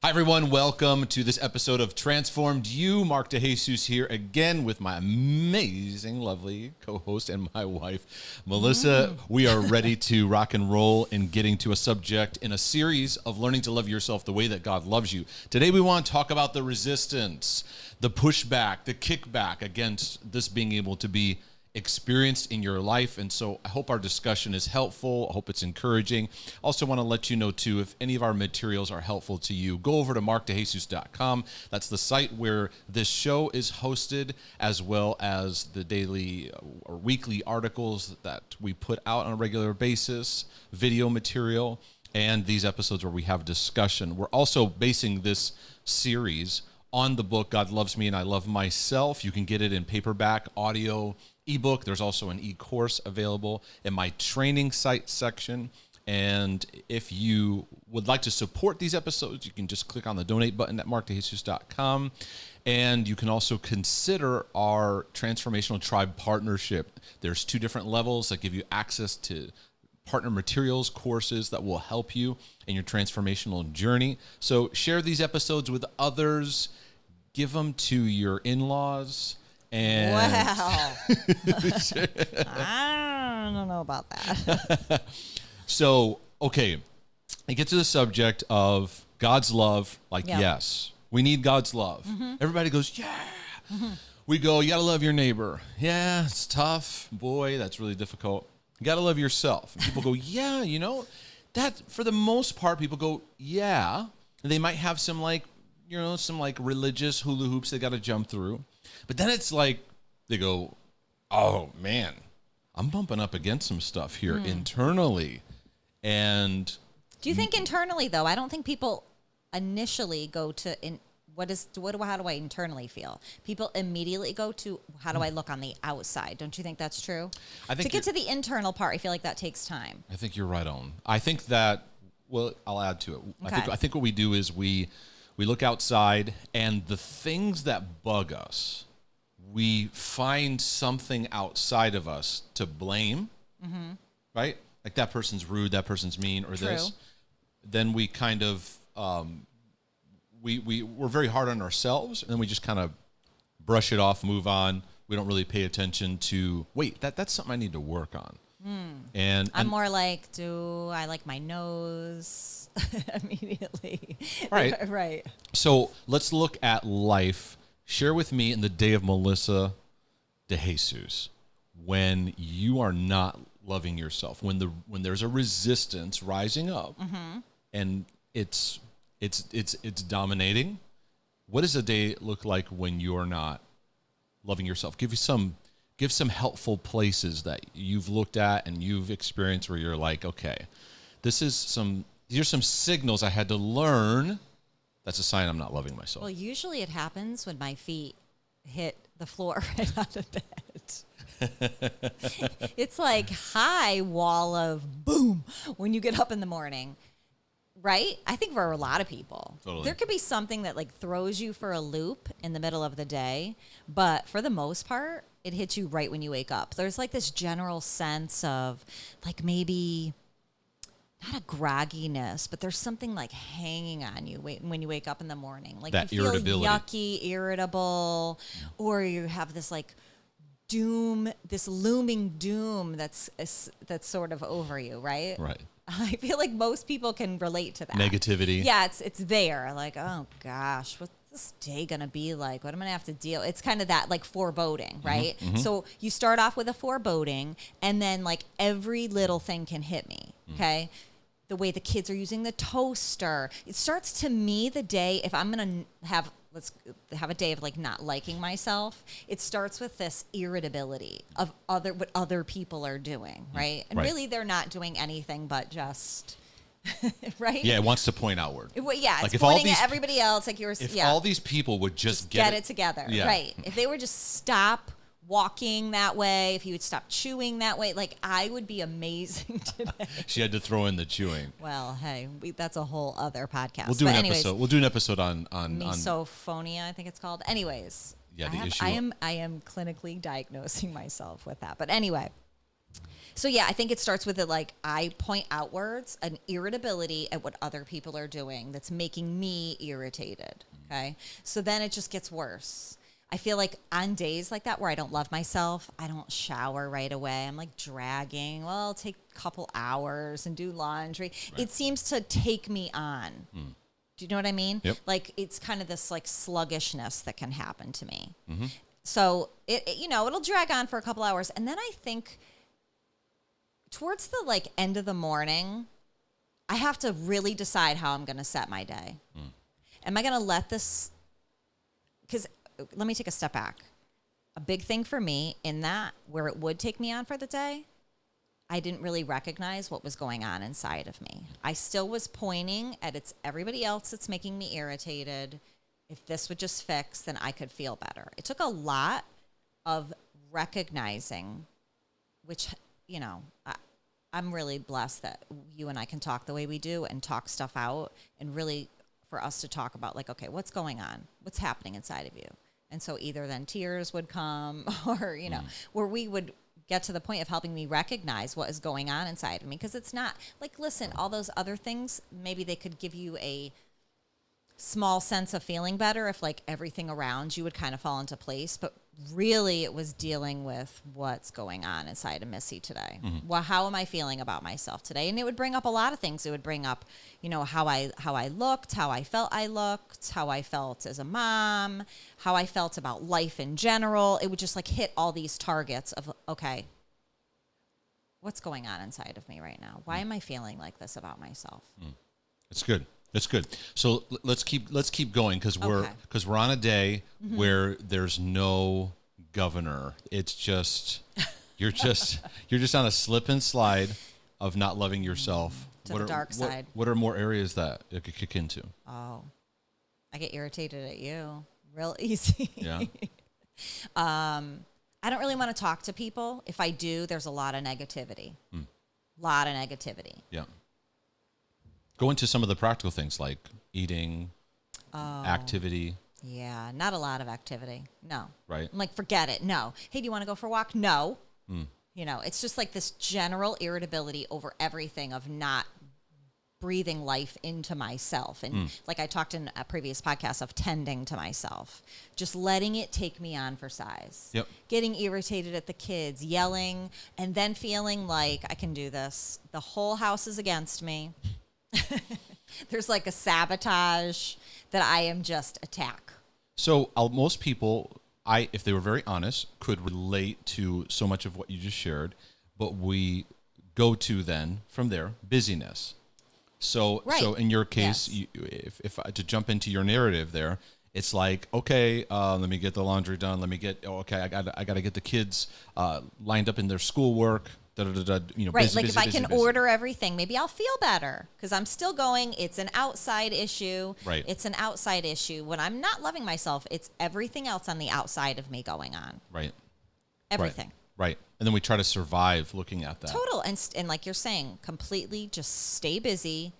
Hi, everyone. Welcome to this episode of Transformed You. Mark DeJesus here again with my amazing, lovely co-host and my wife, Melissa. We are ready to rock and roll in getting to a subject in a series of learning to love yourself the way that God loves you. Today, we want to talk about the resistance, the pushback, the kickback against this being able to be experienced in your life. And so I hope our discussion is helpful. I hope it's encouraging. Also want to let you know too, if any of our materials are helpful to you, go over to markdejesus.com. That's the site where this show is hosted, as well as the daily or weekly articles that we put out on a regular basis, video material, and these episodes where we have discussion. We're also basing this series on the book, God Loves Me and I Love Myself. You can get it in paperback, audio, ebook. There's also an e-course available in my training site section. And if you would like to support these episodes, you can just click on the donate button at markdejesus.com. And you can also consider our Transformational Tribe Partnership. There's 2 different levels that give you access to partner materials, courses that will help you in your transformational journey. So share these episodes with others. Give them to your in-laws. And wow. I don't know about that. So, okay, it gets to the subject of God's love. Yes, we need God's love. Everybody goes, yeah. We go, you got to love your neighbor. Yeah, it's tough. Boy, that's really difficult. You got to love yourself. And people go, yeah, that for the most part, people go, yeah. And they might have some religious hula hoops they got to jump through. But then it's like they go, oh, man, I'm bumping up against some stuff here internally. And do you think internally, though? I don't think people initially go to how do I internally feel? People immediately go to how do I look on the outside? Don't you think that's true? I think to get to the internal part, I feel like that takes time. I think you're right on. I think that, well, I'll add to it. Okay. I think what we do is we look outside, and the things that bug us, we find something outside of us to blame, right? Like that person's rude, that person's mean, or this. Then we kind of, we're very hard on ourselves, and then we just kind of brush it off, move on. We don't really pay attention to, wait, that's something I need to work on. And I'm more like, do I like my nose immediately? Right. Right. So let's look at life. Share with me in the day of Melissa DeJesus, when you are not loving yourself, when there's a resistance rising up, and it's dominating. What does a day look like when you're not loving yourself? Give some helpful places that you've looked at and you've experienced where you're like, okay, these are some signals I had to learn. That's a sign I'm not loving myself. Well, usually it happens when my feet hit the floor right out of bed. It's like high wall of boom when you get up in the morning, right? I think for a lot of people, there could be something that like throws you for a loop in the middle of the day, but for the most part, it hits you right when you wake up. There's like this general sense of like maybe not a grogginess, but there's something like hanging on you when you wake up in the morning. Like that you feel irritability. Yucky, irritable, or you have this like doom, this looming doom that's sort of over you, right? Right. I feel like most people can relate to that. Negativity. Yeah, it's there. Like, oh gosh, what's this day gonna be like? What am I gonna have to deal? It's kind of that like foreboding, right? So you start off with a foreboding, and then like every little thing can hit me. Okay. The way the kids are using the toaster. It starts to me the day, if I'm going to let's have a day of like not liking myself, it starts with this irritability of what other people are doing, right? And really they're not doing anything but just, right? Yeah, it wants to point outward. It's pointing at everybody else. Like all these people would just get it together, right? If they would just stop walking that way, if you would stop chewing that way, like I would be amazing today. She had to throw in the chewing. Well, hey, that's a whole other podcast. We'll do an episode on misophonia, I think it's called. Anyways, the issue. I am clinically diagnosing myself with that. But anyway, So yeah, I think it starts with it like I point outwards an irritability at what other people are doing that's making me irritated. Okay. So then it just gets worse. I feel like on days like that where I don't love myself, I don't shower right away. I'm like dragging. Well, I'll take a couple hours and do laundry. Right. It seems to take me on. Do you know what I mean? Yep. Like it's kind of this like sluggishness that can happen to me. Mm-hmm. So it'll drag on for a couple hours. And then I think towards the like end of the morning, I have to really decide how I'm going to set my day. Am I going to let this, because let me take a step back. A big thing for me in that where it would take me on for the day, I didn't really recognize what was going on inside of me. I still was pointing at it's everybody else that's making me irritated. If this would just fix, then I could feel better. It took a lot of recognizing, which, I'm really blessed that you and I can talk the way we do and talk stuff out, and really for us to talk about like, okay, what's going on? What's happening inside of you? And so either then tears would come or, where we would get to the point of helping me recognize what is going on inside of me. Because it's not like, listen, all those other things, maybe they could give you a small sense of feeling better if like everything around you would kind of fall into place. But really it was dealing with what's going on inside of Missy today. Well, how am I feeling about myself today? And it would bring up a lot of things. It would bring up, how I looked, how I felt how I felt as a mom, how I felt about life in general. It would just like hit all these targets of, okay, what's going on inside of me right now? Why am I feeling like this about myself? It's good. That's good. So let's keep going because we're on a day where there's no governor. It's just you're just on a slip and slide of not loving yourself. To the dark side. What are more areas that it could kick into? Oh, I get irritated at you real easy. Yeah. I don't really want to talk to people. If I do, there's a lot of negativity. Lot of negativity. Yeah. Go into some of the practical things like eating, activity. Yeah, not a lot of activity. No. Right. I'm like, forget it. No. Hey, do you want to go for a walk? No. It's just like this general irritability over everything of not breathing life into myself. And like I talked in a previous podcast of tending to myself, just letting it take me on for size. Yep. Getting irritated at the kids, yelling, and then feeling like I can do this. The whole house is against me. There's like a sabotage that I am just attack. So most people, if they were very honest, could relate to so much of what you just shared, but we go to then from there busyness. So so in your case, yes. if to jump into your narrative there, it's like, okay, let me get the laundry done. Let me get I got to get the kids lined up in their schoolwork. Right, busy, like busy, if I busy, can busy. order everything, maybe I'll feel better because I'm still going. It's an outside issue. Right. It's an outside issue. When I'm not loving myself, it's everything else on the outside of me going on. Right. Everything. Right. And then we try to survive looking at that. Total. And like you're saying, completely just stay busy,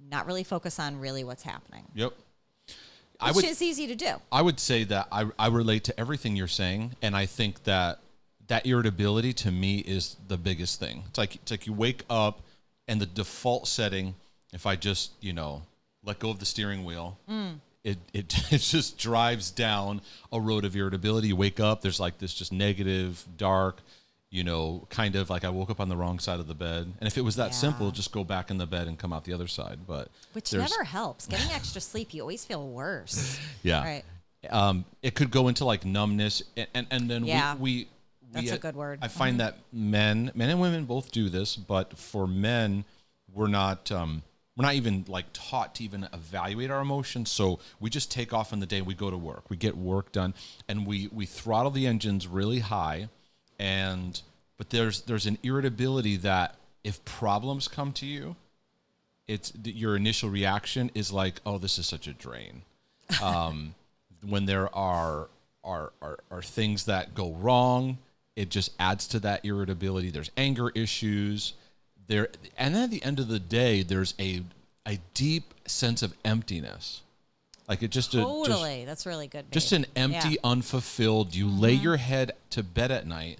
not really focus on really what's happening. Yep. Which is easy to do. I would say that I relate to everything you're saying, and I think that irritability to me is the biggest thing. It's like you wake up and the default setting, if I just, let go of the steering wheel, it just drives down a road of irritability. You wake up, there's like this just negative, dark, kind of like I woke up on the wrong side of the bed. And if it was that simple, just go back in the bed and come out the other side. But which never helps. Getting extra sleep, you always feel worse. Yeah. Right. It could go into like numbness and then we that's a good word. I find that men and women both do this, but for men, we're not even like taught to even evaluate our emotions. So we just take off in the day. We go to work. We get work done, and we throttle the engines really high. But there's an irritability that if problems come to you, your initial reaction is like, oh, this is such a drain. When there are things that go wrong, it just adds to that irritability. There's anger issues there. And then at the end of the day, there's a deep sense of emptiness. Like it just totally. That's really good. Babe. Just an empty, unfulfilled. You lay your head to bed at night,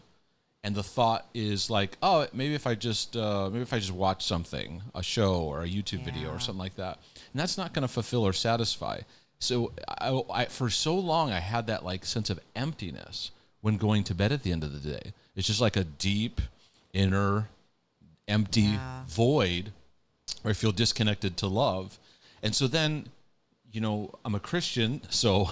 and the thought is like, oh, maybe if I just watch something, a show or a YouTube video or something like that, and that's not going to fulfill or satisfy. So I for so long I had that like sense of emptiness when going to bed at the end of the day. It's just like a deep inner empty void where I feel disconnected to love. And so then, I'm a Christian, so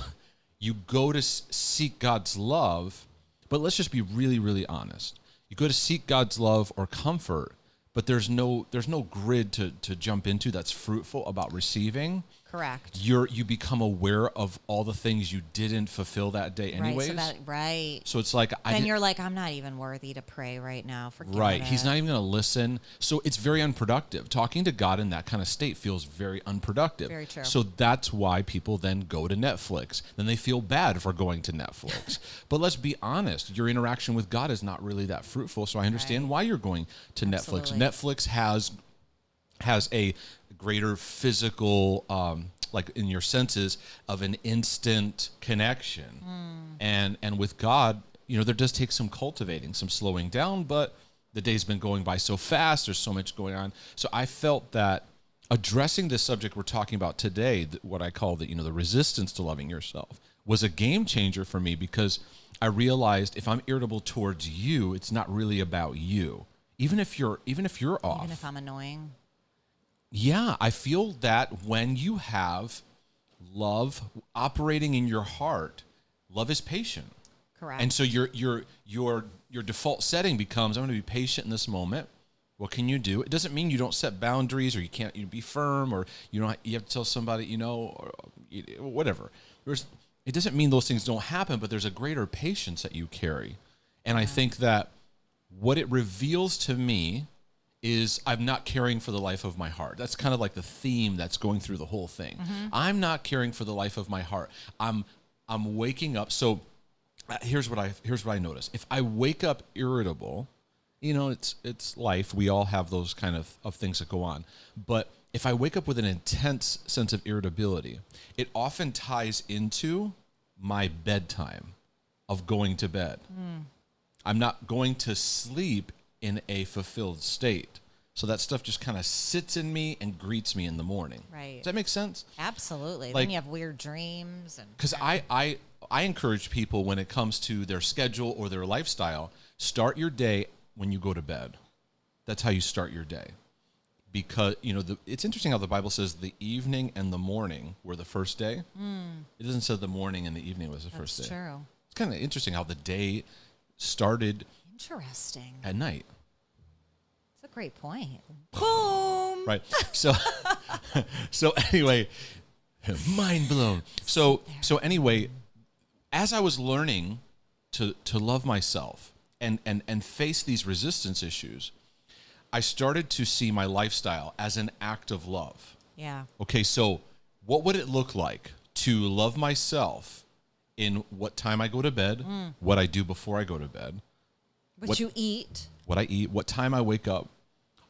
you go to seek God's love, but let's just be really, really honest. You go to seek God's love or comfort, but there's no grid to jump into that's fruitful about receiving. Correct. You become aware of all the things you didn't fulfill that day anyways. Right. So it's like you're like, I'm not even worthy to pray right now. Forget right. it. He's not even going to listen. So it's very unproductive. Talking to God in that kind of state feels very unproductive. Very true. So that's why people then go to Netflix. Then they feel bad for going to Netflix. But let's be honest. Your interaction with God is not really that fruitful. So I understand why you're going to Absolutely. Netflix. Netflix has a greater physical, like in your senses of an instant connection. And with God, there does take some cultivating, some slowing down, but the day's been going by so fast. There's so much going on. So I felt that addressing this subject we're talking about today, what I call the resistance to loving yourself, was a game changer for me, because I realized if I'm irritable towards you, it's not really about you. Even if you're off. Even if I'm annoying. Yeah, I feel that when you have love operating in your heart, love is patient. Correct. And so your default setting becomes, I'm going to be patient in this moment. What can you do? It doesn't mean you don't set boundaries, or you can't be firm, or you have to tell somebody, or whatever. It doesn't mean those things don't happen, but there's a greater patience that you carry. And I think that what it reveals to me is I'm not caring for the life of my heart. That's kind of like the theme that's going through the whole thing. I'm not caring for the life of my heart. I'm waking up. So here's what I notice. If I wake up irritable, it's life. We all have those kind of things that go on. But if I wake up with an intense sense of irritability, it often ties into my bedtime of going to bed. I'm not going to sleep in a fulfilled state. So that stuff just kind of sits in me and greets me in the morning. Right. Does that make sense? Absolutely. Like, then you have weird dreams. Because I encourage people, when it comes to their schedule or their lifestyle, start your day when you go to bed. That's how you start your day. Because, it's interesting how the Bible says the evening and the morning were the first day. It doesn't say the morning and the evening was the first day. That's true. It's kind of interesting how the day started Interesting. at night. That's a great point. Boom. Right. So anyway, mind blown. So anyway, as I was learning to love myself and face these resistance issues, I started to see my lifestyle as an act of love. Yeah. Okay, so what would it look like to love myself in what time I go to bed, what I do before I go to bed, What you eat. what I eat, what time I wake up?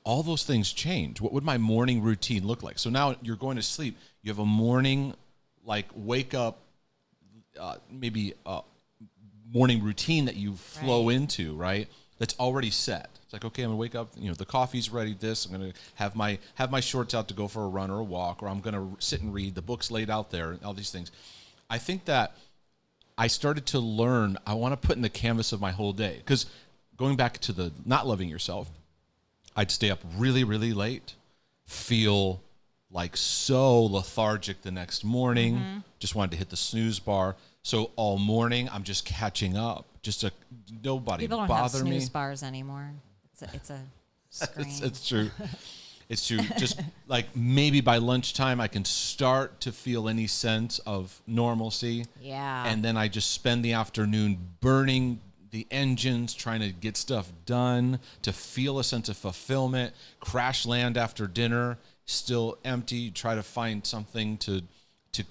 All those things change. What would my morning routine look like? So now you're going to sleep. You have a morning, like wake up, maybe morning routine that you flow into, right? That's already set. It's like, okay, I'm gonna wake up. The coffee's ready. I'm gonna have my shorts out to go for a run or a walk, or I'm gonna sit and read. The book's laid out there. All these things. I think that I started to learn. I want to put in the canvas of my whole day, because going back to the not loving yourself, I'd stay up really, really late, feel like so lethargic the next morning, just wanted to hit the snooze bar. So all morning, I'm just catching up. Nobody People don't bother have me. snooze bars anymore. It's a screen. It's true. It's true. Just like maybe by lunchtime, I can start to feel any sense of normalcy. Yeah. And then I just spend the afternoon burning the engines, trying to get stuff done, to feel a sense of fulfillment, crash land after dinner, still empty, try to find something to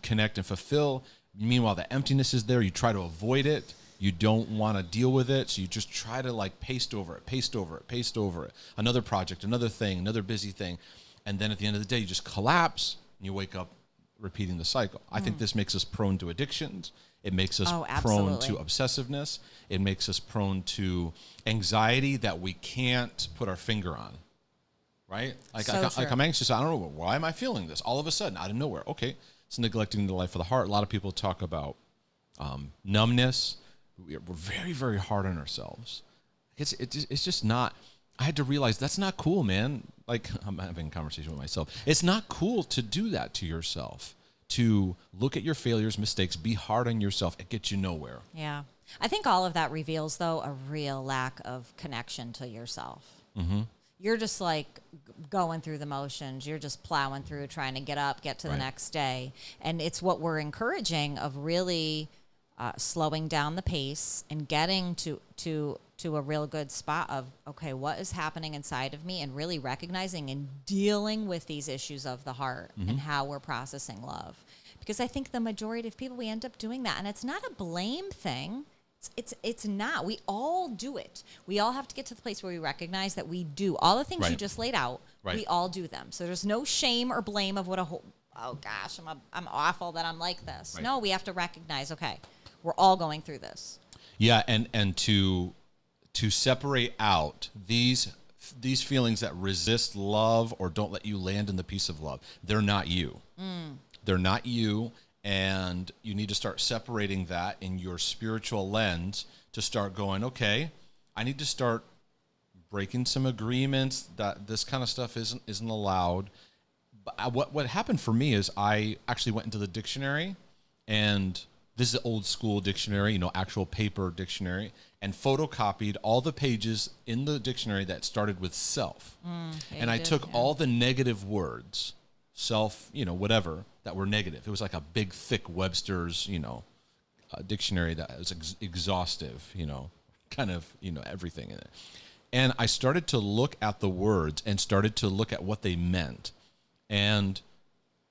connect and fulfill. Meanwhile, the emptiness is there. You try to avoid it. You don't want to deal with it. So you just try to paste over it. Another project, another thing, another busy thing. And then at the end of the day, you just collapse and you wake up repeating the cycle. I think this makes us prone to addictions. It makes us Oh, prone to absolutely. obsessiveness. It makes us prone to anxiety that we can't put our finger on. Right? Like, So like true. I'm anxious. I don't know, why am I feeling this all of a sudden out of nowhere? Okay, it's neglecting the life of the heart. A lot of people talk about numbness. We're very, very hard on ourselves. It's just not. I had to realize that's not cool, man. Like, I'm having a conversation with myself. It's not cool to do that to yourself. To look at your failures, mistakes, be hard on yourself. It gets you nowhere. Yeah. I think all of that reveals, though, a real lack of connection to yourself. Mm-hmm. You're just like going through the motions. You're just plowing through, trying to get up, get to the Right. next day. And it's what we're encouraging of really slowing down the pace and getting to a real good spot of, okay, what is happening inside of me, and really recognizing and dealing with these issues of the heart and how we're processing love. Because I think the majority of people, we end up doing that. And it's not a blame thing. It's not. We all do it. We all have to get to the place where we recognize that we do all the things you Right. just laid out. Right. We all do them. So there's no shame or blame of what a whole, oh gosh, I'm awful that I'm like this. Right. No, we have to recognize, okay, we're all going through this. Yeah, and to separate out these feelings that resist love or don't let you land in the peace of love. They're not you. They're not you, and you need to start separating that in your spiritual lens to start going, okay, I need to start breaking some agreements that this kind of stuff isn't allowed. But what happened for me is I actually went into the dictionary, and this is an old school dictionary, actual paper dictionary, and photocopied all the pages in the dictionary that started with self. And I took all the negative words, self, whatever, that were negative. It was like a big, thick Webster's, dictionary that was exhaustive, kind of, everything in it. And I started to look at the words and started to look at what they meant. And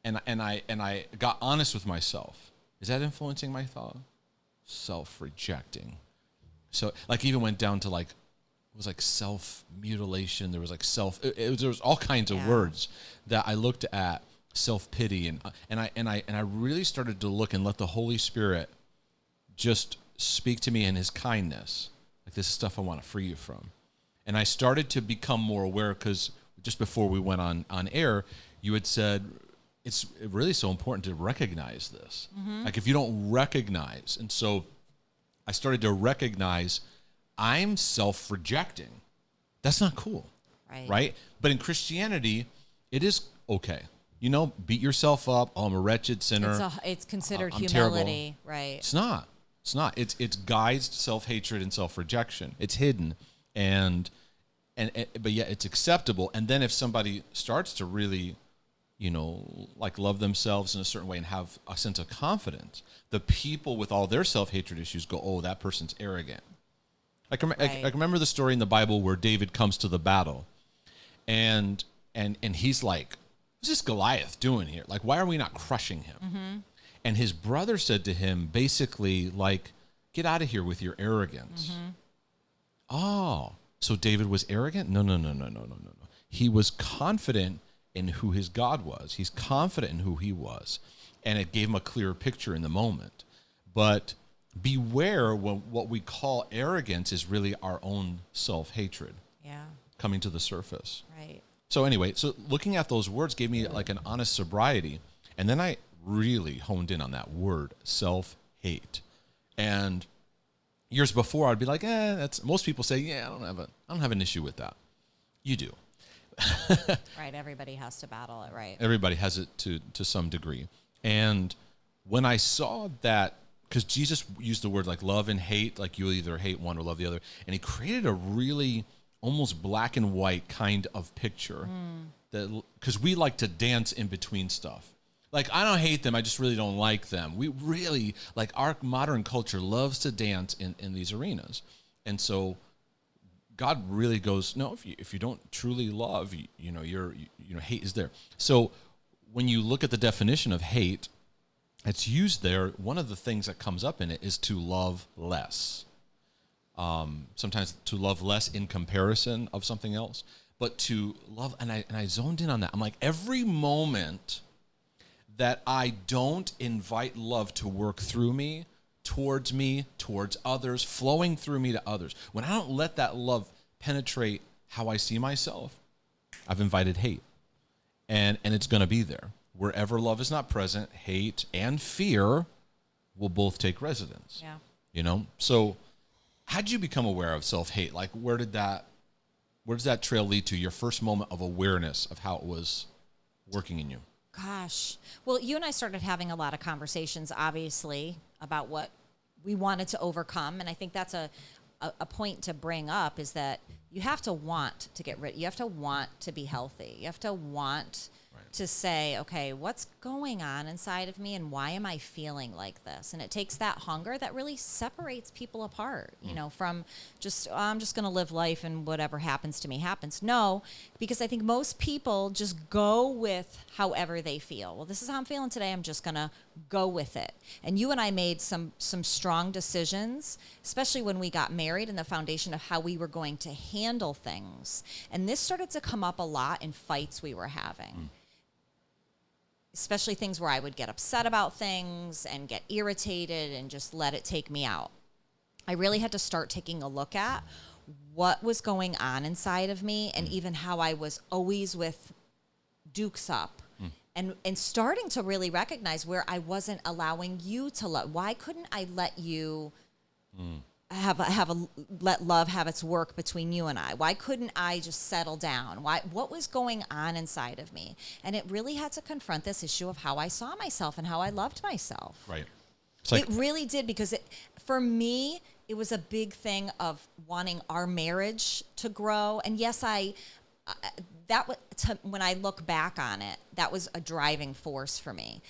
I got honest with myself. Is that influencing my thought? Self-rejecting. So, like, even went down to like, it was like self-mutilation. There was like there was all kinds of words that I looked at. Self-pity, and I really started to look and let the Holy Spirit just speak to me in His kindness. Like, this is stuff I want to free you from. And I started to become more aware, because just before we went on air, you had said it's really so important to recognize this. Like, if you don't recognize, and so I started to recognize I'm self-rejecting. That's not cool, right? But in Christianity, it is okay. Beat yourself up. Oh, I'm a wretched sinner. It's considered I'm humility, terrible. right? It's not. It's guised self-hatred and self-rejection. It's hidden, but yet it's acceptable. And then if somebody starts to really, like love themselves in a certain way and have a sense of confidence, the people with all their self-hatred issues go, oh, that person's arrogant. I remember the story in the Bible where David comes to the battle, and he's like, what's this Goliath doing here? Like, why are we not crushing him? And his brother said to him, basically, like, get out of here with your arrogance. Oh, so David was arrogant? No. He was confident in who his God was. He's confident in who he was. And it gave him a clearer picture in the moment. But beware, what we call arrogance is really our own self-hatred coming to the surface. Right. So anyway, looking at those words gave me like an honest sobriety. And then I really honed in on that word, self-hate. And years before, I'd be like, that's, most people say, I don't have an issue with that. You do. Right. Everybody has to battle it, right? Everybody has it to some degree. And when I saw that, because Jesus used the word like love and hate, like you either hate one or love the other, and He created a really almost black and white kind of picture, that because we like to dance in between stuff. Like, I don't hate them, I just really don't like them. We really, like, our modern culture loves to dance in these arenas. And so God really goes, no, if you don't truly love, hate is there. So when you look at the definition of hate, it's used there. One of the things that comes up in it is to love less. Sometimes to love less in comparison of something else, but to love, and I zoned in on that. I'm like, every moment that I don't invite love to work through me, towards others, flowing through me to others, when I don't let that love penetrate how I see myself, I've invited hate. And it's going to be there. Wherever love is not present, hate and fear will both take residence. Yeah. You know? So how did you become aware of self-hate? Like, where does that trail lead to, your first moment of awareness of how it was working in you? Gosh. Well, you and I started having a lot of conversations, obviously, about what we wanted to overcome. And I think that's a point to bring up, is that you have to want to get rid. You have to want to be healthy. You have to want to say, okay, what's going on inside of me and why am I feeling like this? And it takes that hunger that really separates people apart, you know, from just, oh, I'm just going to live life and whatever happens to me happens. No, because I think most people just go with however they feel. Well, this is how I'm feeling today. I'm just going to go with it. And you and I made some strong decisions, especially when we got married, and the foundation of how we were going to handle things. And this started to come up a lot in fights we were having. Especially things where I would get upset about things and get irritated and just let it take me out. I really had to start taking a look at what was going on inside of me, and even how I was always with Dukes up, and starting to really recognize where I wasn't allowing you to love. Why couldn't I let you let love have its work between you and I? Why couldn't I just settle down? What was going on inside of me? And it really had to confront this issue of how I saw myself and how I loved myself. Right. It really did, because for me, it was a big thing of wanting our marriage to grow. And yes, when I look back on it, that was a driving force for me.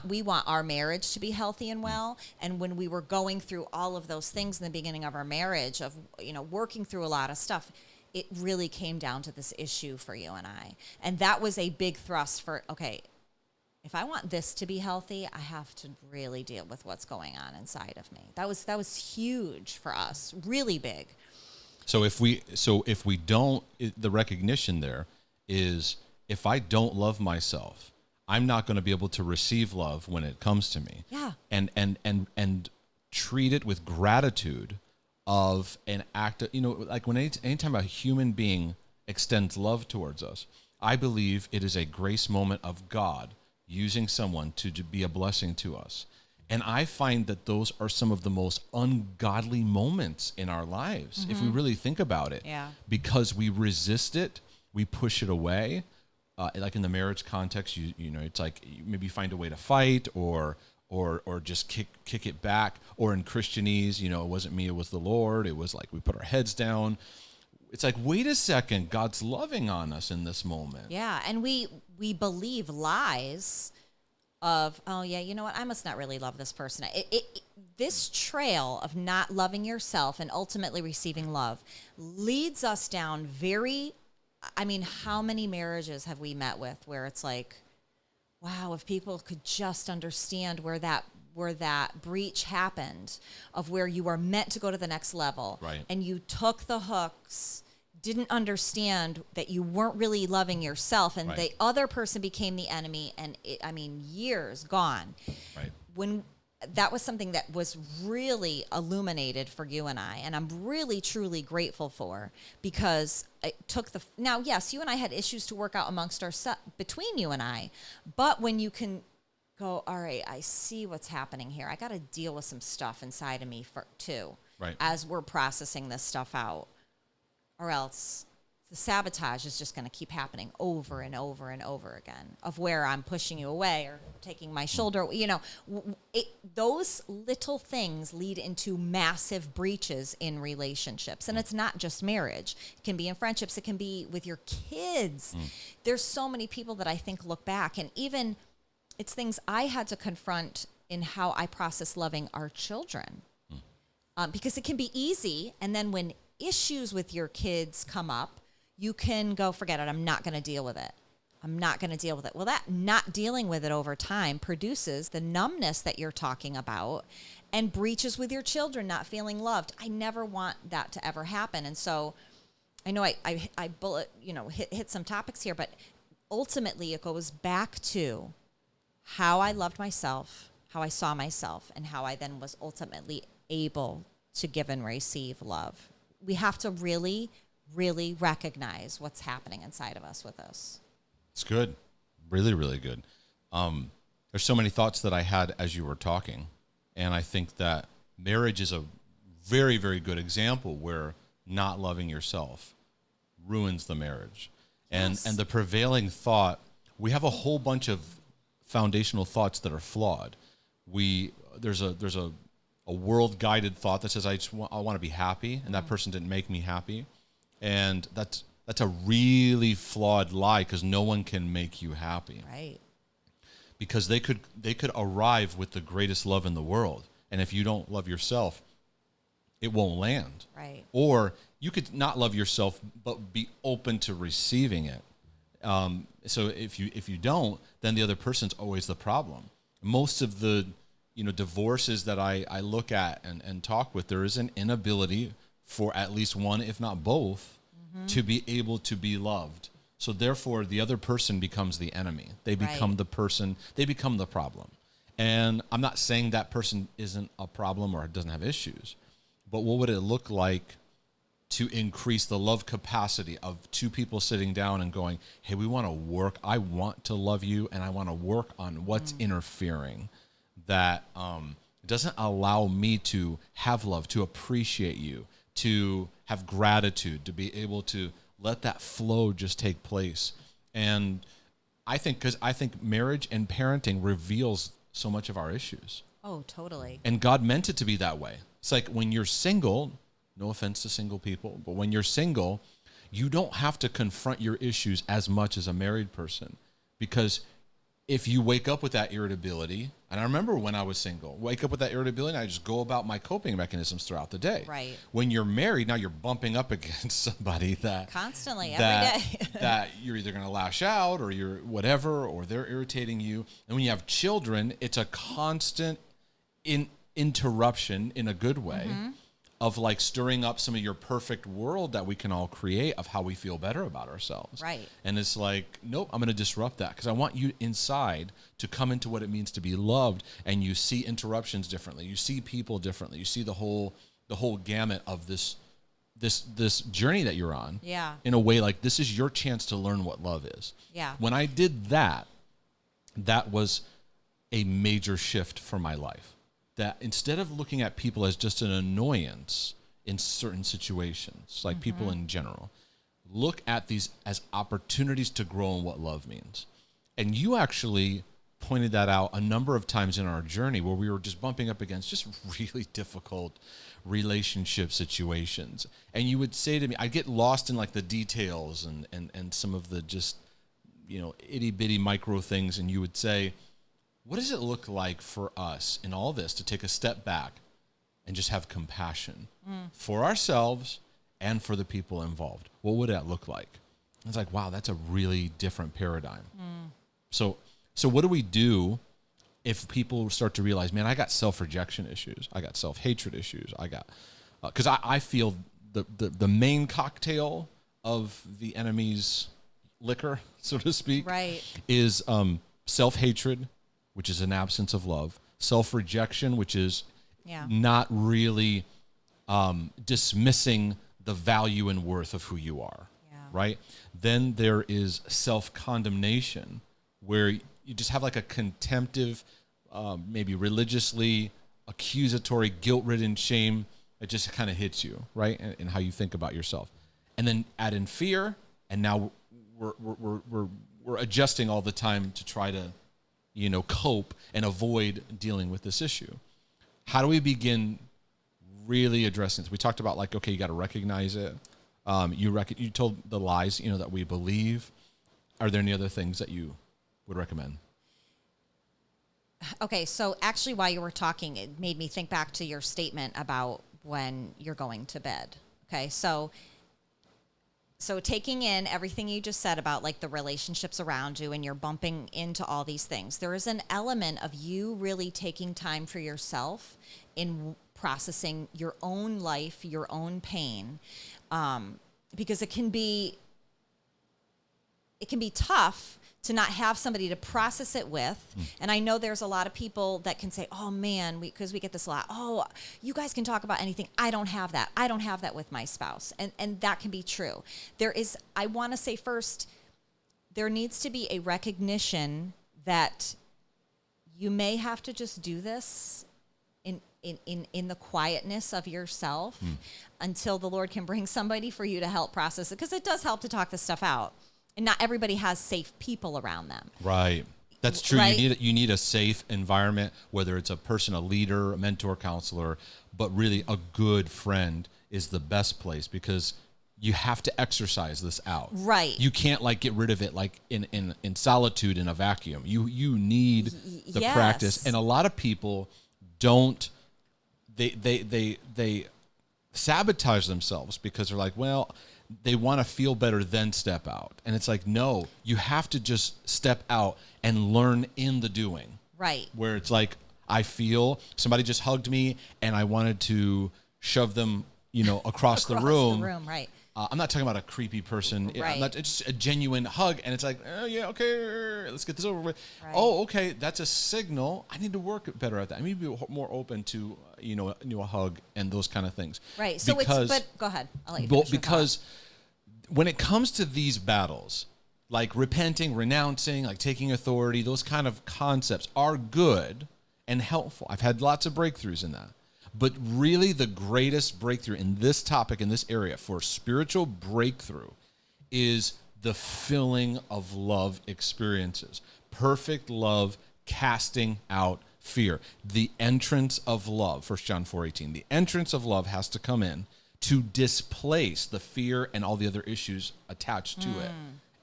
We want our marriage to be healthy and well. And when we were going through all of those things in the beginning of our marriage, of, you know, working through a lot of stuff, it really came down to this issue for you and I. And that was a big thrust for, okay, if I want this to be healthy, I have to really deal with what's going on inside of me. That was huge for us, really big. So if we don't, the recognition there is, if I don't love myself, I'm not going to be able to receive love when it comes to me. Yeah. And treat it with gratitude of an act of, you know, like anytime a human being extends love towards us, I believe it is a grace moment of God using someone to be a blessing to us. And I find that those are some of the most ungodly moments in our lives, if we really think about it. Yeah. Because we resist it, we push it away. Like in the marriage context, you know, it's like maybe find a way to fight or just kick it back. Or in Christianese, you know, it wasn't me, it was the Lord. It was like we put our heads down. It's like, wait a second, God's loving on us in this moment. Yeah, and we believe lies of, oh yeah, you know what, I must not really love this person. This trail of not loving yourself and ultimately receiving love leads us down how many marriages have we met with where it's like, wow, if people could just understand where that breach happened, of where you are meant to go to the next level, right, and you took the hooks, didn't understand that you weren't really loving yourself, and the other person became the enemy, and years gone. Right. When that was something that was really illuminated for you and I, and I'm really, truly grateful for, because it took now, yes, you and I had issues to work out amongst between you and I, but when you can go, all right, I see what's happening here. I got to deal with some stuff inside of me too, right, as we're processing this stuff out, or else the sabotage is just going to keep happening over and over and over again, of where I'm pushing you away or taking my shoulder. You know, those little things lead into massive breaches in relationships. And it's not just marriage. It can be in friendships. It can be with your kids. There's so many people that I think look back, and even it's things I had to confront in how I process loving our children. Because it can be easy. And then when issues with your kids come up, you can go, forget it, I'm not going to deal with it. I'm not going to deal with it. Well, that not dealing with it over time produces the numbness that you're talking about, and breaches with your children, not feeling loved. I never want that to ever happen. And so I know I bullet, hit some topics here, but ultimately it goes back to how I loved myself, how I saw myself, and how I then was ultimately able to give and receive love. We have to really, really recognize what's happening inside of us with this. It's good. Really, really good. There's so many thoughts that I had as you were talking. And I think that marriage is a very, very good example where not loving yourself ruins the marriage. Yes. And the prevailing thought, we have a whole bunch of foundational thoughts that are flawed. There's a world guided thought that says I want to be happy, and that person didn't make me happy. And that's a really flawed lie, because no one can make you happy. Right. Because they could arrive with the greatest love in the world, and if you don't love yourself, it won't land. Right. Or you could not love yourself but be open to receiving it. So if you don't, then the other person's always the problem. Most of the divorces that I look at and talk with, there is an inability for at least one, if not both, to be able to be loved. So therefore, the other person becomes the enemy. They become the person. They become the problem. And I'm not saying that person isn't a problem or doesn't have issues, but what would it look like to increase the love capacity of two people sitting down and going, hey, we want to work. I want to love you, and I want to work on what's interfering that doesn't allow me to have love, to appreciate you, to have gratitude, to be able to let that flow just take place. And I think marriage and parenting reveals so much of our issues. Oh, totally. And God meant it to be that way. It's like when you're single, no offense to single people, but when you're single, you don't have to confront your issues as much as a married person. Because if you wake up with that irritability, and I remember when I was single, wake up with that irritability, and I just go about my coping mechanisms throughout the day. Right. When you're married, now you're bumping up against somebody that constantly, every day, that you're either going to lash out or you're whatever, or they're irritating you. And when you have children, it's a constant interruption in a good way of like stirring up some of your perfect world that we can all create of how we feel better about ourselves. Right. And it's like, nope, I'm going to disrupt that, because I want you inside to come into what it means to be loved, and you see interruptions differently. You see people differently. You see the whole gamut of this journey that you're on. Yeah. In a way, like, this is your chance to learn what love is. Yeah. When I did that, that was a major shift for my life. That instead of looking at people as just an annoyance in certain situations, like people in general, look at these as opportunities to grow in what love means. And you actually pointed that out a number of times in our journey, where we were just bumping up against just really difficult relationship situations. And you would say to me, I get lost in like the details and some of the just, itty bitty micro things. And you would say, what does it look like for us in all this to take a step back and just have compassion for ourselves and for the people involved? What would that look like? It's like, wow, that's a really different paradigm. So what do we do if people start to realize, man, I got self-rejection issues, I got self-hatred issues, I got, because I feel the main cocktail of the enemy's liquor, so to speak, Right. is self-hatred, which is an absence of love, self-rejection, which is not really dismissing the value and worth of who you are, right? Then there is self-condemnation, where you just have like a contemptive, maybe religiously accusatory, guilt-ridden shame that just kind of hits you, right? And how you think about yourself. And then add in fear, and now we're adjusting all the time to try to cope and avoid dealing with this issue. How do we begin really addressing this? We talked about like, okay, you got to recognize it. You told the lies, that we believe. Are there any other things that you would recommend? Okay, so actually while you were talking, it made me think back to your statement about when you're going to bed. Okay, so taking in everything you just said about like the relationships around you, and you're bumping into all these things, there is an element of you really taking time for yourself in processing your own life, your own pain, because it can be tough to not have somebody to process it with. And I know there's a lot of people that can say, oh man, because we get this a lot. Oh, you guys can talk about anything. I don't have that. I don't have that with my spouse. And that can be true. I want to say first, there needs to be a recognition that you may have to just do this in the quietness of yourself until the Lord can bring somebody for you to help process it. Because it does help to talk this stuff out. And not everybody has safe people around them. Right. That's true. Right? You need a safe environment, whether it's a person, a leader, a mentor, counselor, but really a good friend is the best place, because you have to exercise this out. Right. You can't like get rid of it like in solitude in a vacuum. You need the practice. And a lot of people don't, they sabotage themselves because they're like, well, they want to feel better, then step out. And it's like, no, you have to just step out and learn in the doing. Right. Where it's like, I feel somebody just hugged me and I wanted to shove them, across the room. Right. I'm not talking about a creepy person. Right. It's just a genuine hug. And it's like, oh, yeah, okay, let's get this over with. Right. Oh, okay, that's a signal. I need to work better at that. I need to be more open to, a hug and those kind of things. Right. So but go ahead. I'll let you finish because when it comes to these battles, like repenting, renouncing, like taking authority, those kind of concepts are good and helpful. I've had lots of breakthroughs in that. But really the greatest breakthrough in this topic, in this area for spiritual breakthrough, is the filling of love experiences. Perfect love casting out fear. The entrance of love, 1 John 4:18. The entrance of love has to come in to displace the fear and all the other issues attached to it.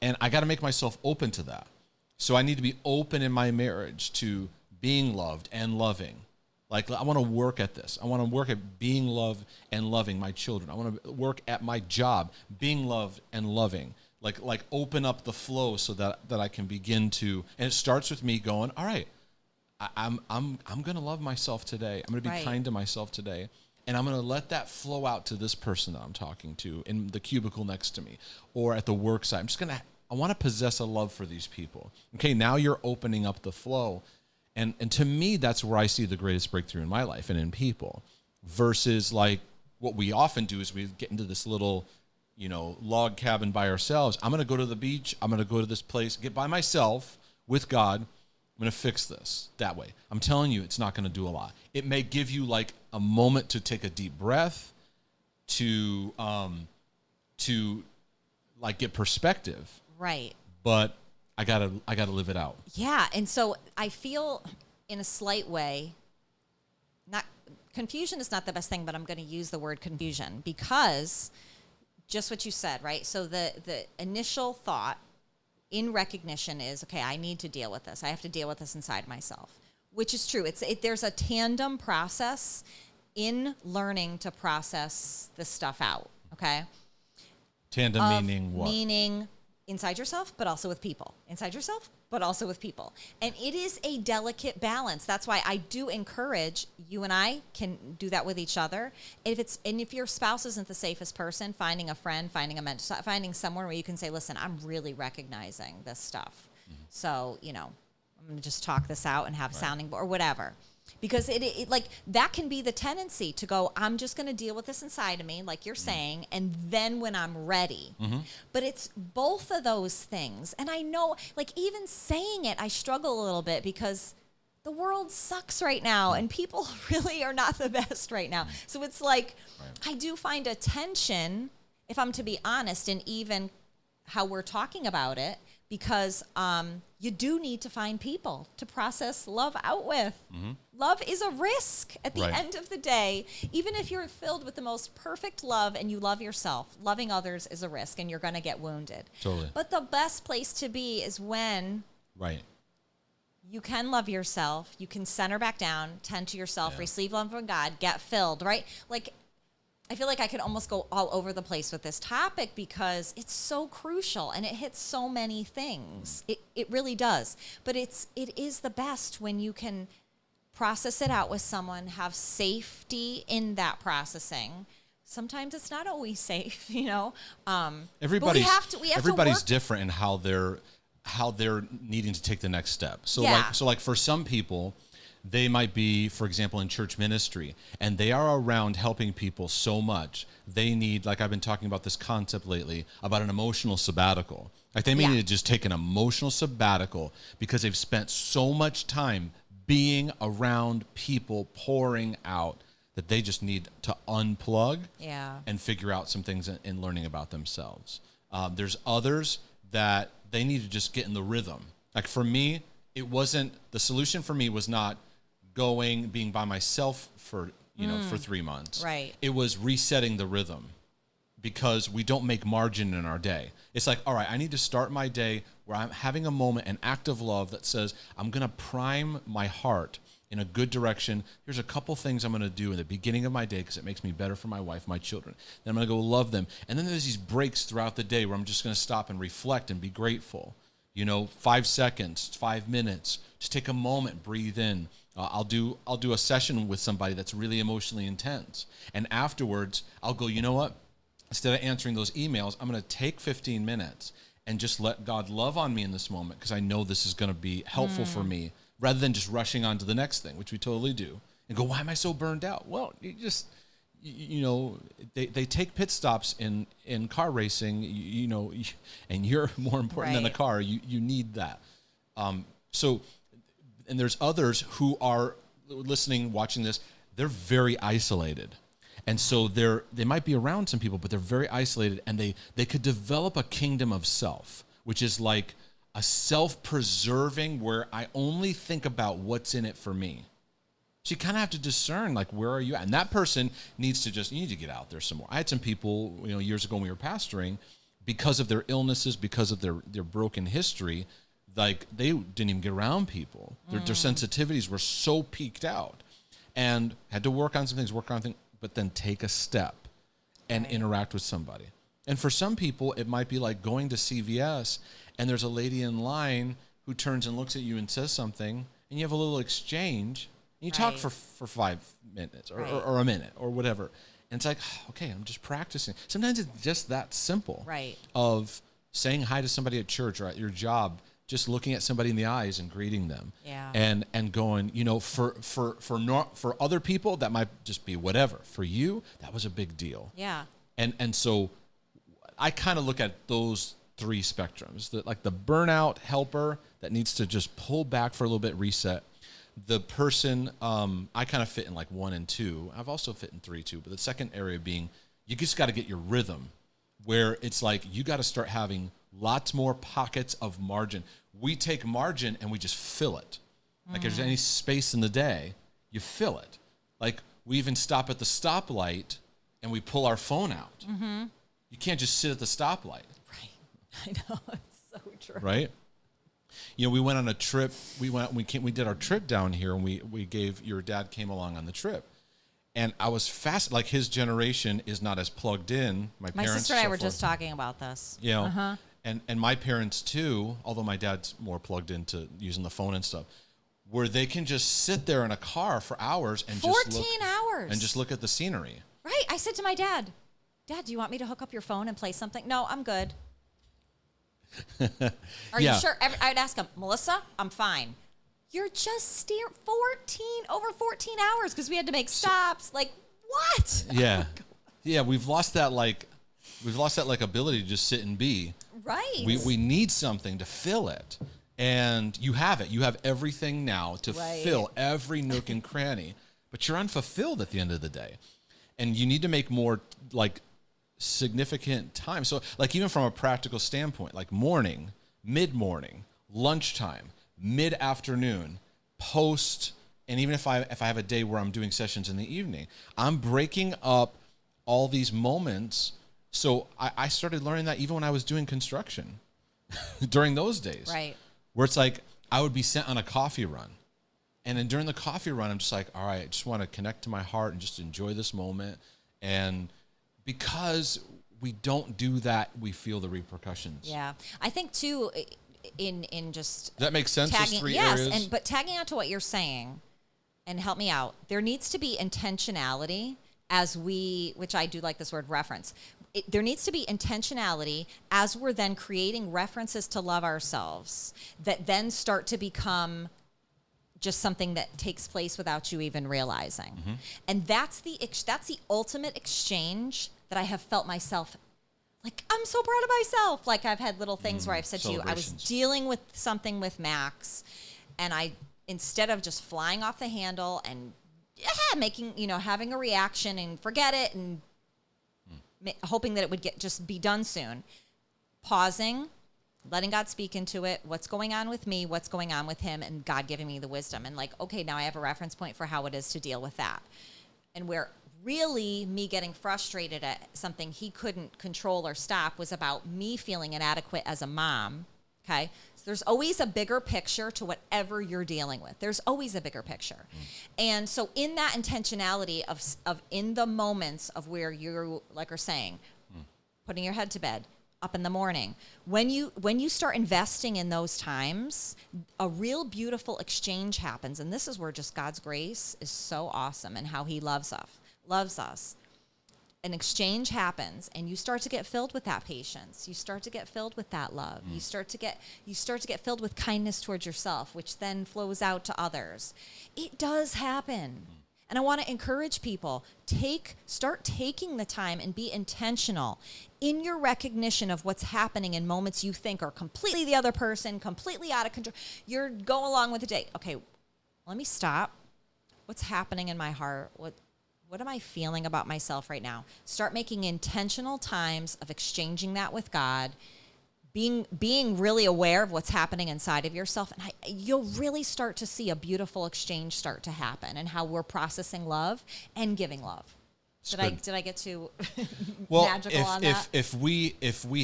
And I got to make myself open to that. So I need to be open in my marriage to being loved and loving. Like, I want to work at this. I want to work at being loved and loving my children. I want to work at my job, being loved and loving. Like open up the flow so that I can begin to, and it starts with me going, all right, I'm going to love myself today. I'm going to be kind to myself today. And I'm going to let that flow out to this person that I'm talking to in the cubicle next to me or at the work site. I want to possess a love for these people. Okay, now you're opening up the flow. And to me, that's where I see the greatest breakthrough in my life and in people, versus like what we often do is we get into this little, log cabin by ourselves. I'm going to go to the beach. I'm going to go to this place, get by myself with God. I'm going to fix this that way. I'm telling you, it's not going to do a lot. It may give you like a moment to take a deep breath, to like get perspective. Right. But I gotta live it out. Yeah, and so I feel in a slight way, confusion is not the best thing, but I'm going to use the word confusion because just what you said, right? So the initial thought in recognition is, okay, I need to deal with this. I have to deal with this inside myself, which is true. There's a tandem process in learning to process this stuff out. Okay. Tandem meaning what? Meaning inside yourself, but also with people. Inside yourself, but also with people. And it is a delicate balance. That's why I do encourage you and I can do that with each other. If your spouse isn't the safest person, finding a friend, finding a mentor, finding somewhere where you can say, listen, I'm really recognizing this stuff. Mm-hmm. So, I'm going to just talk this out and have sounding board or whatever. Because it like that can be the tendency to go, I'm just going to deal with this inside of me, like you're saying, and then when I'm ready. Mm-hmm. But it's both of those things. And I know, like even saying it, I struggle a little bit because the world sucks right now and people really are not the best right now. So it's like, I do find a tension, if I'm to be honest, in even how we're talking about it, because you do need to find people to process love out with. Mm-hmm. Love is a risk at the end of the day. Even if you're filled with the most perfect love and you love yourself, loving others is a risk and you're going to get wounded. Totally. But the best place to be is when you can love yourself, you can center back down, tend to yourself, receive love from God, get filled, right? Like, I feel like I could almost go all over the place with this topic because it's so crucial and it hits so many things. It really does. But it is the best when you can process it out with someone, have safety in that processing. Sometimes it's not always safe, Everybody's but we have to everybody's work. different in how how they're needing to take the next step. So Yeah. like for some people, they might be, for example, in church ministry, and they are around helping people so much. They need, like I've been talking about this concept lately, about an emotional sabbatical. Like they may Yeah. need to just take an emotional sabbatical because they've spent so much time being around people pouring out that they just need to unplug and figure out some things in learning about themselves. There's others that they need to just get in the rhythm. Like for me, the solution for me was not being by myself for 3 months. Right. It was resetting the rhythm, because we don't make margin in our day. It's like, all right, I need to start my day where I'm having a moment, an act of love that says, I'm going to prime my heart in a good direction. Here's a couple things I'm going to do in the beginning of my day because it makes me better for my wife, my children. Then I'm going to go love them. And then there's these breaks throughout the day where I'm just going to stop and reflect and be grateful. 5 seconds, 5 minutes, just take a moment, breathe in. I'll do a session with somebody that's really emotionally intense. And afterwards, I'll go, you know what? Instead of answering those emails, I'm going to take 15 minutes and just let God love on me in this moment, because I know this is going to be helpful for me, rather than just rushing on to the next thing, which we totally do, and go, why am I so burned out? Well, they take pit stops in car racing, and you're more important than the car. You need that. So, and there's others who are listening, watching this, they're very isolated. And so they might be around some people, but they're very isolated, and they could develop a kingdom of self, which is like a self-preserving where I only think about what's in it for me. So you kind of have to discern, like, where are you at? And that person you need to get out there some more. I had some people, years ago when we were pastoring, because of their illnesses, because of their broken history, like they didn't even get around people. Their sensitivities were so peaked out, and had to work on some things, but then take a step and interact with somebody. And for some people, it might be like going to CVS and there's a lady in line who turns and looks at you and says something, and you have a little exchange, and you talk for 5 minutes or a minute or whatever. And it's like, okay, I'm just practicing. Sometimes it's just that simple of saying hi to somebody at church or at your job, just looking at somebody in the eyes and greeting them, and going, for other people that might just be whatever. For you, that was a big deal. Yeah. And so I kind of look at those 3 spectrums: the burnout helper that needs to just pull back for a little bit, reset. The person, I kind of fit in like 1 and 2. I've also fit in 3 too. But the second area being, you just got to get your rhythm, where it's like you got to start having lots more pockets of margin. We take margin and we just fill it. Like if there's any space in the day, you fill it. Like we even stop at the stoplight and we pull our phone out. Mm-hmm. You can't just sit at the stoplight. Right. I know. It's so true. Right? We went on a trip. We did our trip down here, and your dad came along on the trip. And I was like his generation is not as plugged in. My parents, sister and I were just talking about this. And my parents too, although my dad's more plugged into using the phone and stuff, where they can just sit there in a car for hours and 14 hours and just look at the scenery. Right. I said to my dad, do you want me to hook up your phone and play something? No, I'm good. Are you sure? I'd ask him, Melissa, I'm fine. You're just over 14 hours because we had to make stops. Like, what? Yeah. Yeah, we've lost that ability to just sit and be. Right. We need something to fill it. And you have it. You have everything now to fill every nook and cranny, but you're unfulfilled at the end of the day. And you need to make more significant time. So even from a practical standpoint, like morning, mid-morning, lunchtime, mid-afternoon, post, and even if I have a day where I'm doing sessions in the evening, I'm breaking up all these moments. So I started learning that even when I was doing construction during those days. Right. Where it's like I would be sent on a coffee run. And then during the coffee run, I'm just like, all right, I just want to connect to my heart and just enjoy this moment. And because we don't do that, we feel the repercussions. Yeah. I think too, in just... Does that make sense? Tagging, those 3 yes, areas? but tagging out to what you're saying, and help me out, there needs to be intentionality which I do like this word reference. there needs to be intentionality as we're then creating references to love ourselves that then start to become just something that takes place without you even realizing. Mm-hmm. And that's the ultimate exchange that I have felt myself like, I'm so proud of myself. Like, I've had little things where I've said to you, I was dealing with something with Max, and instead of just flying off the handle and making, having a reaction and forget it and hoping that it would just be done soon, pausing, letting God speak into it, what's going on with me, what's going on with him, and God giving me the wisdom. And like, okay, now I have a reference point for how it is to deal with that. And where really me getting frustrated at something he couldn't control or stop was about me feeling inadequate as a mom, okay? So there's always a bigger picture to whatever you're dealing with. There's always a bigger picture. And so in that intentionality of in the moments of where you're, like we're saying, putting your head to bed, up in the morning, when you start investing in those times, a real beautiful exchange happens. And this is where just God's grace is so awesome and how he loves us. An exchange happens, and you start to get filled with that patience. You start to get filled with that love. You start to get filled with kindness towards yourself, which then flows out to others. It does happen. And I want to encourage people, start taking the time and be intentional in your recognition of what's happening in moments you think are completely the other person, completely out of control. You're going along with the day. Okay, let me stop. What's happening in my heart? What am I feeling about myself right now? Start making intentional times of exchanging that with God, being really aware of what's happening inside of yourself, and you'll really start to see a beautiful exchange start to happen and how we're processing love and giving love. Did I get too magical on that? If we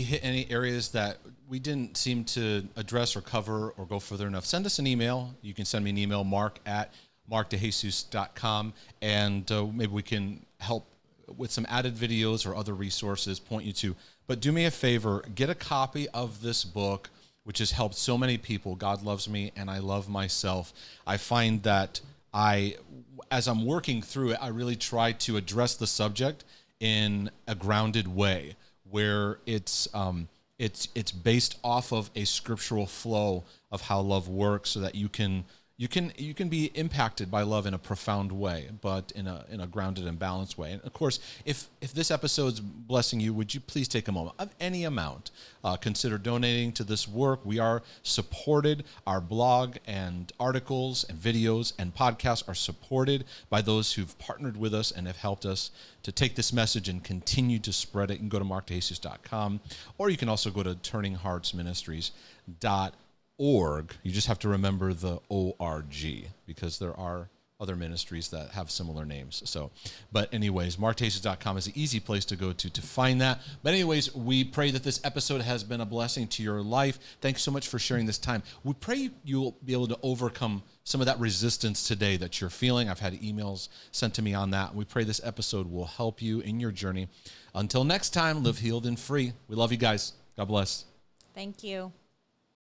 hit any areas that we didn't seem to address or cover or go further enough, send us an email. You can send me an email, mark@markdejesus.com, and maybe we can help with some added videos or other resources, point you to. But do me a favor, get a copy of this book, which has helped so many people. God Loves Me and I Love Myself. I find that as I'm working through it, I really try to address the subject in a grounded way, where it's based off of a scriptural flow of how love works, so that you can be impacted by love in a profound way, but in a grounded and balanced way. And of course, if this episode's blessing you, would you please take a moment of any amount, consider donating to this work. We are supported. Our blog and articles and videos and podcasts are supported by those who've partnered with us and have helped us to take this message and continue to spread it. You can go to markdejesus.com, or you can also go to turningheartsministries.org. You just have to remember the ORG, because there are other ministries that have similar names. But anyways, markdejesus.com is the easy place to go to find that. But anyways, we pray that this episode has been a blessing to your life. Thanks so much for sharing this time. We pray you'll be able to overcome some of that resistance today that you're feeling. I've had emails sent to me on that. We pray this episode will help you in your journey. Until next time, live healed and free. We love you guys. God bless. Thank you.